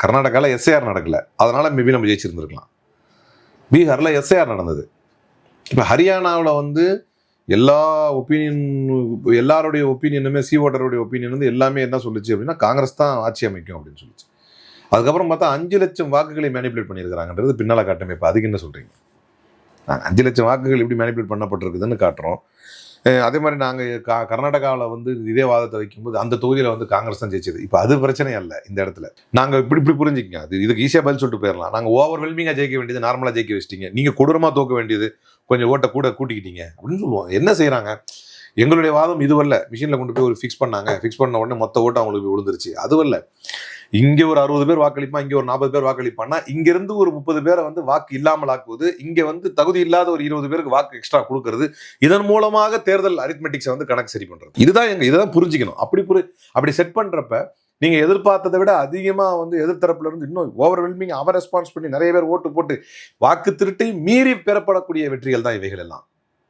கர்நாடகாவில் எஸ்ஐஆர் நடக்கல, அதனால மேபி நம்ம ஜெயிச்சிருந்துருக்கலாம். பீகாரில் எஸ்ஐஆர் நடந்தது. இப்போ ஹரியானாவில் வந்து எல்லா எல்லாருடைய ஒப்பீனியனுமே, சி ஓட்டருடைய ஒப்பீனியன் வந்து எல்லாமே என்ன சொல்லிச்சு அப்படின்னா காங்கிரஸ் தான் ஆட்சி அமைக்கும் அப்படின்னு சொல்லிச்சு. அதுக்கப்புறம் பார்த்தா 5 லட்சம் வாக்குகளை மேனிப்புலேட் பண்ணியிருக்கிறாங்கன்றது பின்னால் காட்டுமே. இப்போ அதுக்கு என்ன சொல்கிறீங்க? நாங்கள் 5 லட்சம் வாக்குகள் எப்படி மேனிப்புலேட் பண்ணப்பட்டிருக்குதுன்னு காட்டுறோம். அதே மாதிரி நாங்கள் கர்நாடகாவில் வந்து இதே வாதத்தை வைக்கும்போது அந்த தொகுதியில் வந்து காங்கிரஸ் தான் ஜெயிச்சது. இப்போ அது பிரச்சனை இல்லை. இந்த இடத்துல நாங்கள் இப்படி புரிஞ்சுக்கங்க. அது இதுக்கு ஈஸியாக பதில் சொல்லிட்டு போயிடலாம். நாங்கள் ஓவர்வெல்மிங்காக ஜெயிக்க வேண்டியது நார்மலாக ஜெயிக்க வச்சிட்டீங்க, நீங்கள் கொடூரமாக தோக்க வேண்டியது கொஞ்சம் ஓட்டை கூட கூட்டிக்கிட்டீங்க அப்படின்னு சொல்லுவோம். என்ன செய்கிறாங்க? எங்களுடைய வாதம் இதுவல்ல. மிஷினில் கொண்டு போய் ஒரு ஃபிக்ஸ் பண்ணாங்க, ஃபிக்ஸ் பண்ண உடனே மொத்த ஓட்டு அவங்களுக்கு விழுந்துருச்சு. அதுவல்ல. இங்கே ஒரு 60 பேர் வாக்களிப்பான், இங்கே ஒரு 40 பேர் வாக்களிப்பான்னா இங்கிருந்து ஒரு 30 பேரை வந்து வாக்கு இல்லாமல் ஆக்குவது, இங்கே வந்து தகுதி இல்லாத ஒரு 20 பேருக்கு வாக்கு எக்ஸ்ட்ரா கொடுக்கறது, இதன் மூலமாக தேர்தல் அரித்மெட்டிக்ஸை வந்து கணக்கு சரி பண்றது. இதுதான் புரிஞ்சுக்கணும். அப்படி செட் பண்றப்ப நீங்க எதிர்பார்த்ததை விட அதிகமா வந்து எதிர்த்தரப்புல இருந்து இன்னும் ஓவர்வெல்மிங் ரெஸ்பான்ஸ் பண்ணி நிறைய பேர் ஓட்டு போட்டு வாக்கு திருட்டை மீறி பெறப்படக்கூடிய வெற்றிகள் தான் இவைகள் எல்லாம்.